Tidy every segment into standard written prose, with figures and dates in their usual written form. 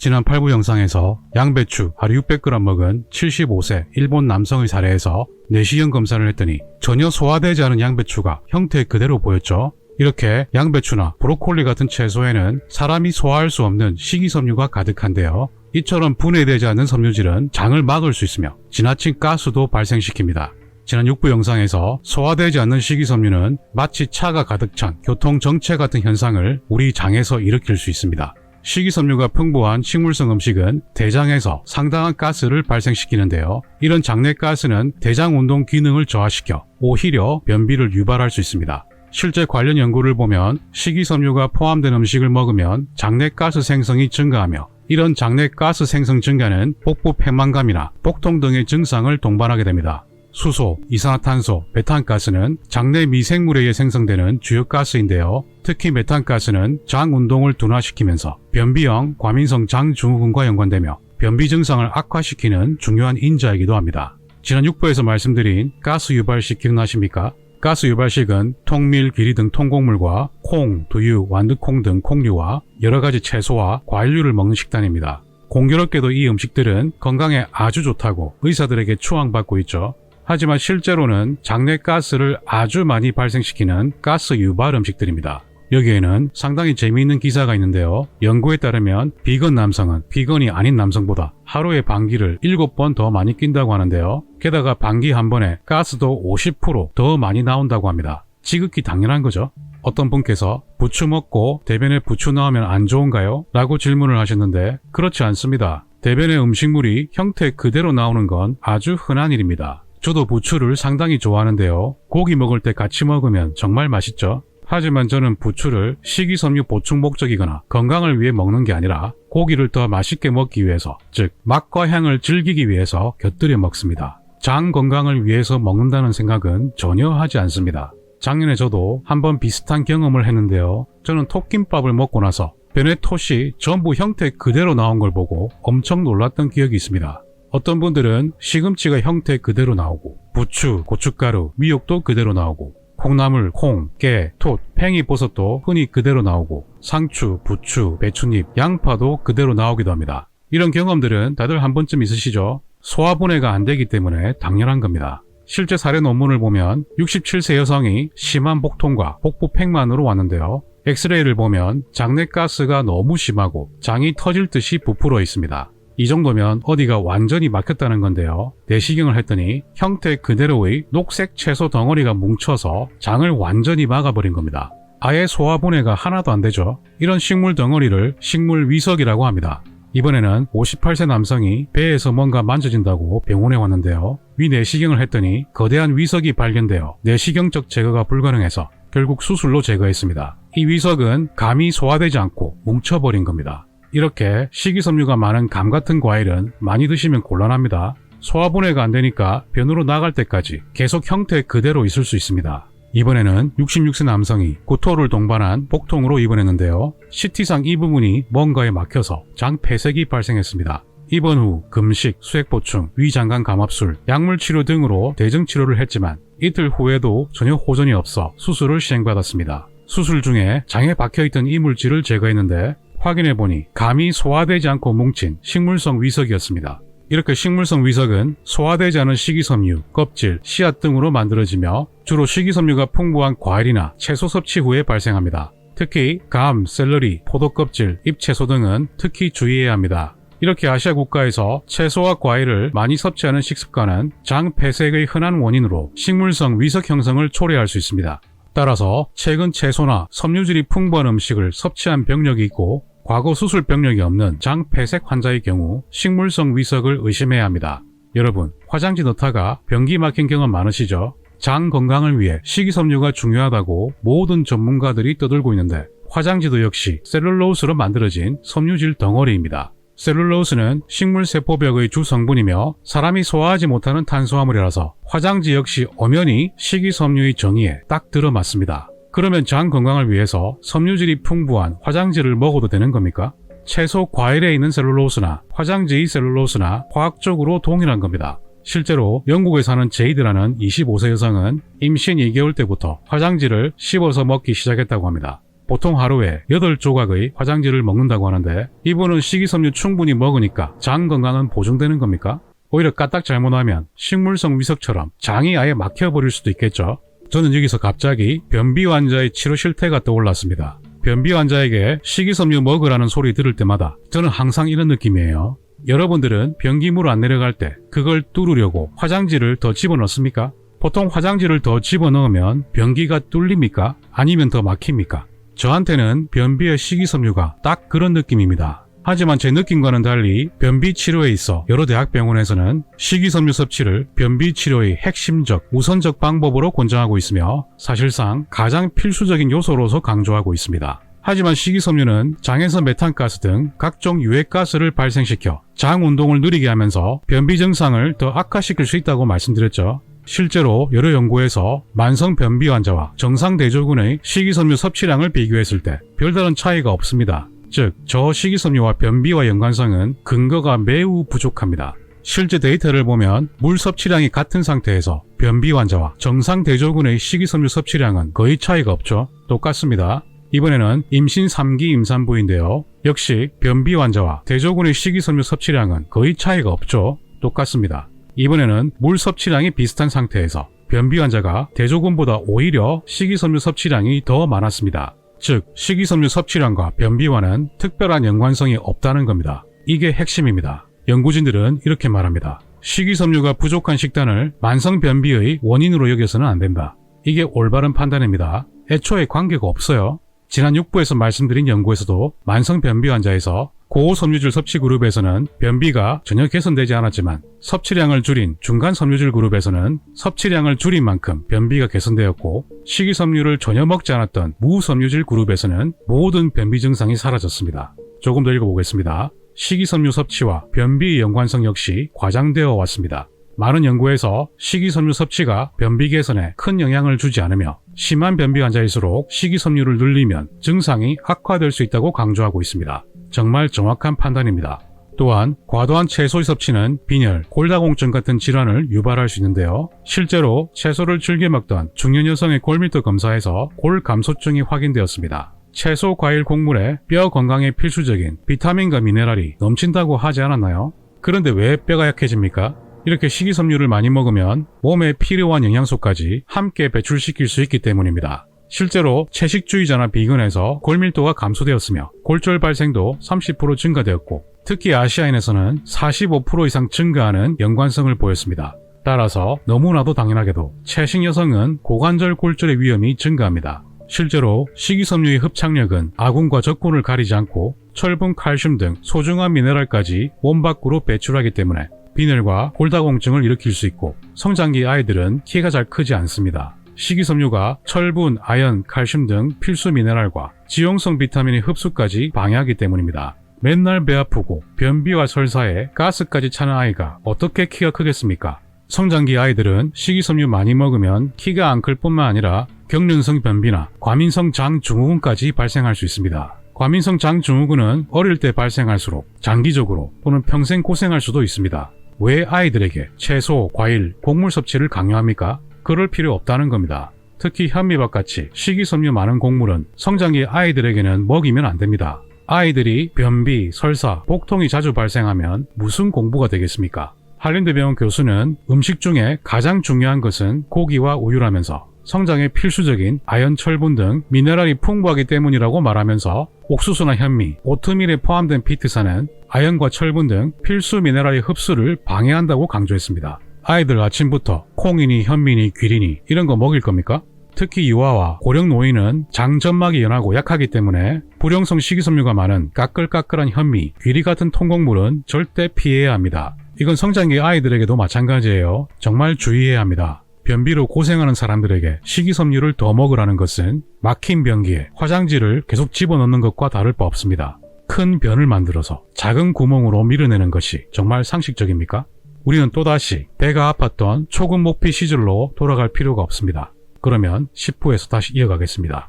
지난 8부 영상에서 양배추 하루 600g 먹은 75세 일본 남성의 사례에서 내시경 검사를 했더니 전혀 소화되지 않은 양배추가 형태 그대로 보였죠. 이렇게 양배추나 브로콜리 같은 채소에는 사람이 소화할 수 없는 식이섬유가 가득한데요. 이처럼 분해되지 않는 섬유질은 장을 막을 수 있으며 지나친 가스도 발생시킵니다. 지난 6부 영상에서 소화되지 않는 식이섬유는 마치 차가 가득 찬 교통정체 같은 현상을 우리 장에서 일으킬 수 있습니다. 식이섬유가 풍부한 식물성 음식은 대장에서 상당한 가스를 발생시키는데요. 이런 장내 가스는 대장 운동 기능을 저하시켜 오히려 변비를 유발할 수 있습니다. 실제 관련 연구를 보면 식이섬유가 포함된 음식을 먹으면 장내 가스 생성이 증가하며 이런 장내 가스 생성 증가는 복부 패만감이나 복통 등의 증상을 동반하게 됩니다. 수소, 이산화탄소, 메탄가스는 장내 미생물에 의해 생성되는 주요 가스인데요. 특히 메탄가스는 장 운동을 둔화시키면서 변비형, 과민성 장증후군과 연관되며 변비 증상을 악화시키는 중요한 인자이기도 합니다. 지난 6부에서 말씀드린 가스 유발식 기억나십니까? 가스 유발식은 통밀, 기리 등 통곡물과 콩, 두유, 완두콩 등 콩류와 여러가지 채소와 과일류를 먹는 식단입니다. 공교롭게도 이 음식들은 건강에 아주 좋다고 의사들에게 추앙받고 있죠. 하지만 실제로는 장내 가스를 아주 많이 발생시키는 가스 유발 음식들입니다. 여기에는 상당히 재미있는 기사가 있는데요. 연구에 따르면 비건 남성은 비건이 아닌 남성보다 하루에 방귀를 7번 더 많이 낀다고 하는데요. 게다가 방귀 한 번에 가스도 50% 더 많이 나온다고 합니다. 지극히 당연한 거죠. 어떤 분께서 부추 먹고 대변에 부추 나오면 안 좋은가요? 라고 질문을 하셨는데 그렇지 않습니다. 대변의 음식물이 형태 그대로 나오는 건 아주 흔한 일입니다. 저도 부추를 상당히 좋아하는데요. 고기 먹을 때 같이 먹으면 정말 맛있죠. 하지만 저는 부추를 식이섬유 보충 목적이거나 건강을 위해 먹는 게 아니라 고기를 더 맛있게 먹기 위해서, 즉 맛과 향을 즐기기 위해서 곁들여 먹습니다. 장 건강을 위해서 먹는다는 생각은 전혀 하지 않습니다. 작년에 저도 한번 비슷한 경험을 했는데요. 저는 톱김밥을 먹고 나서 변의 톳이 전부 형태 그대로 나온 걸 보고 엄청 놀랐던 기억이 있습니다. 어떤 분들은 시금치가 형태 그대로 나오고 부추, 고춧가루, 미역도 그대로 나오고 콩나물, 콩, 깨, 톳, 팽이버섯도 흔히 그대로 나오고 상추, 부추, 배춧잎, 양파도 그대로 나오기도 합니다. 이런 경험들은 다들 한 번쯤 있으시죠? 소화분해가 안 되기 때문에 당연한 겁니다. 실제 사례 논문을 보면 67세 여성이 심한 복통과 복부 팽만으로 왔는데요. 엑스레이를 보면 장내 가스가 너무 심하고 장이 터질 듯이 부풀어 있습니다. 이 정도면 어디가 완전히 막혔다는 건데요. 내시경을 했더니 형태 그대로의 녹색 채소 덩어리가 뭉쳐서 장을 완전히 막아버린 겁니다. 아예 소화분해가 하나도 안 되죠. 이런 식물 덩어리를 식물위석이라고 합니다. 이번에는 58세 남성이 배에서 뭔가 만져진다고 병원에 왔는데요. 위 내시경을 했더니 거대한 위석이 발견되어 내시경적 제거가 불가능해서 결국 수술로 제거했습니다. 이 위석은 감이 소화되지 않고 뭉쳐버린 겁니다. 이렇게 식이섬유가 많은 감 같은 과일은 많이 드시면 곤란합니다. 소화분해가 안 되니까 변으로 나갈 때까지 계속 형태 그대로 있을 수 있습니다. 이번에는 66세 남성이 구토를 동반한 복통으로 입원했는데요. CT상 이 부분이 뭔가에 막혀서 장 폐색이 발생했습니다. 입원 후 금식, 수액보충, 위장관 감압술, 약물치료 등으로 대증치료를 했지만 이틀 후에도 전혀 호전이 없어 수술을 시행받았습니다. 수술 중에 장에 박혀있던 이물질을 제거했는데 확인해보니 감이 소화되지 않고 뭉친 식물성 위석이었습니다. 이렇게 식물성 위석은 소화되지 않은 식이섬유, 껍질, 씨앗 등으로 만들어지며 주로 식이섬유가 풍부한 과일이나 채소 섭취 후에 발생합니다. 특히 감, 샐러리, 포도껍질, 잎채소 등은 특히 주의해야 합니다. 이렇게 아시아 국가에서 채소와 과일을 많이 섭취하는 식습관은 장 폐색의 흔한 원인으로 식물성 위석 형성을 초래할 수 있습니다. 따라서 최근 채소나 섬유질이 풍부한 음식을 섭취한 병력이 있고 과거 수술 병력이 없는 장 폐색 환자의 경우 식물성 위석을 의심해야 합니다. 여러분, 화장지 넣다가 변기 막힌 경험 많으시죠? 장 건강을 위해 식이섬유가 중요하다고 모든 전문가들이 떠들고 있는데 화장지도 역시 셀룰로스로 만들어진 섬유질 덩어리입니다. 셀룰로스는 식물 세포벽의 주 성분이며 사람이 소화하지 못하는 탄수화물이라서 화장지 역시 엄연히 식이섬유의 정의에 딱 들어맞습니다. 그러면 장 건강을 위해서 섬유질이 풍부한 화장지를 먹어도 되는 겁니까? 채소, 과일에 있는 셀룰로스나 화장지의 셀룰로스나 화학적으로 동일한 겁니다. 실제로 영국에 사는 제이드라는 25세 여성은 임신 2개월 때부터 화장지를 씹어서 먹기 시작했다고 합니다. 보통 하루에 8조각의 화장지를 먹는다고 하는데 이분은 식이섬유 충분히 먹으니까 장 건강은 보증되는 겁니까? 오히려 까딱 잘못하면 식물성 위석처럼 장이 아예 막혀버릴 수도 있겠죠. 저는 여기서 갑자기 변비 환자의 치료 실태가 떠올랐습니다. 변비 환자에게 식이섬유 먹으라는 소리 들을 때마다 저는 항상 이런 느낌이에요. 여러분들은 변기물 안 내려갈 때 그걸 뚫으려고 화장지를 더 집어넣습니까? 보통 화장지를 더 집어넣으면 변기가 뚫립니까? 아니면 더 막힙니까? 저한테는 변비의 식이섬유가 딱 그런 느낌입니다. 하지만 제 느낌과는 달리 변비 치료에 있어 여러 대학병원에서는 식이섬유 섭취를 변비 치료의 핵심적, 우선적 방법으로 권장하고 있으며 사실상 가장 필수적인 요소로서 강조하고 있습니다. 하지만 식이섬유는 장에서 메탄가스 등 각종 유해가스를 발생시켜 장 운동을 느리게 하면서 변비 증상을 더 악화시킬 수 있다고 말씀드렸죠. 실제로 여러 연구에서 만성 변비 환자와 정상 대조군의 식이섬유 섭취량을 비교했을 때 별다른 차이가 없습니다. 즉, 저식이섬유와 변비와 연관성은 근거가 매우 부족합니다. 실제 데이터를 보면 물 섭취량이 같은 상태에서 변비 환자와 정상 대조군의 식이섬유 섭취량은 거의 차이가 없죠. 똑같습니다. 이번에는 임신 3기 임산부인데요. 역시 변비 환자와 대조군의 식이섬유 섭취량은 거의 차이가 없죠. 똑같습니다. 이번에는 물 섭취량이 비슷한 상태에서 변비 환자가 대조군보다 오히려 식이섬유 섭취량이 더 많았습니다. 즉, 식이섬유 섭취량과 변비와는 특별한 연관성이 없다는 겁니다. 이게 핵심입니다. 연구진들은 이렇게 말합니다. 식이섬유가 부족한 식단을 만성 변비의 원인으로 여겨서는 안 된다. 이게 올바른 판단입니다. 애초에 관계가 없어요. 지난 6부에서 말씀드린 연구에서도 만성 변비 환자에서 고섬유질 섭취 그룹에서는 변비가 전혀 개선되지 않았지만 섭취량을 줄인 중간 섬유질 그룹에서는 섭취량을 줄인 만큼 변비가 개선되었고 식이섬유를 전혀 먹지 않았던 무섬유질 그룹에서는 모든 변비 증상이 사라졌습니다. 조금 더 읽어보겠습니다. 식이섬유 섭취와 변비의 연관성 역시 과장되어 왔습니다. 많은 연구에서 식이섬유 섭취가 변비 개선에 큰 영향을 주지 않으며 심한 변비 환자일수록 식이섬유를 늘리면 증상이 악화될 수 있다고 강조하고 있습니다. 정말 정확한 판단입니다. 또한 과도한 채소의 섭취는 빈혈, 골다공증 같은 질환을 유발할 수 있는데요. 실제로 채소를 즐겨 먹던 중년 여성의 골밀도 검사에서 골 감소증이 확인되었습니다. 채소, 과일, 곡물에 뼈 건강에 필수적인 비타민과 미네랄이 넘친다고 하지 않았나요? 그런데 왜 뼈가 약해집니까? 이렇게 식이섬유를 많이 먹으면 몸에 필요한 영양소까지 함께 배출시킬 수 있기 때문입니다. 실제로 채식주의자나 비건에서 골밀도가 감소되었으며 골절 발생도 30% 증가되었고 특히 아시아인에서는 45% 이상 증가하는 연관성을 보였습니다. 따라서 너무나도 당연하게도 채식 여성은 고관절 골절의 위험이 증가합니다. 실제로 식이섬유의 흡착력은 아군과 적군을 가리지 않고 철분, 칼슘 등 소중한 미네랄까지 몸 밖으로 배출하기 때문에 빈혈과 골다공증을 일으킬 수 있고 성장기 아이들은 키가 잘 크지 않습니다. 식이섬유가 철분, 아연, 칼슘 등 필수 미네랄과 지용성 비타민의 흡수까지 방해하기 때문입니다. 맨날 배 아프고 변비와 설사에 가스까지 차는 아이가 어떻게 키가 크겠습니까? 성장기 아이들은 식이섬유 많이 먹으면 키가 안 클 뿐만 아니라 경련성 변비나 과민성 장증후군까지 발생할 수 있습니다. 과민성 장증후군은 어릴 때 발생할수록 장기적으로 또는 평생 고생할 수도 있습니다. 왜 아이들에게 채소, 과일, 곡물 섭취를 강요합니까? 그럴 필요 없다는 겁니다. 특히 현미밥같이 식이섬유 많은 곡물은 성장기 아이들에게는 먹이면 안 됩니다. 아이들이 변비, 설사, 복통이 자주 발생하면 무슨 공부가 되겠습니까? 한림대병원 교수는 음식 중에 가장 중요한 것은 고기와 우유라면서 성장에 필수적인 아연, 철분 등 미네랄이 풍부하기 때문이라고 말하면서 옥수수나 현미, 오트밀에 포함된 피트산은 아연과 철분 등 필수 미네랄의 흡수를 방해한다고 강조했습니다. 아이들 아침부터 콩이니 현미니 귀리니 이런 거 먹일 겁니까? 특히 유아와 고령 노인은 장점막이 연하고 약하기 때문에 불용성 식이섬유가 많은 까끌까끌한 현미, 귀리 같은 통곡물은 절대 피해야 합니다. 이건 성장기 아이들에게도 마찬가지예요. 정말 주의해야 합니다. 변비로 고생하는 사람들에게 식이섬유를 더 먹으라는 것은 막힌 변기에 화장지를 계속 집어넣는 것과 다를 바 없습니다. 큰 변을 만들어서 작은 구멍으로 밀어내는 것이 정말 상식적입니까? 우리는 또다시 배가 아팠던 초급 모피 시절로 돌아갈 필요가 없습니다. 그러면 10부에서 다시 이어가겠습니다.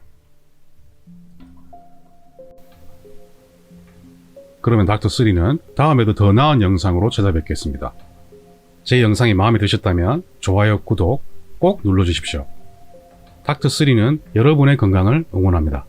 그러면 닥터3는 다음에도 더 나은 영상으로 찾아뵙겠습니다. 제 영상이 마음에 드셨다면 좋아요, 구독 꼭 눌러주십시오. 닥터3는 여러분의 건강을 응원합니다.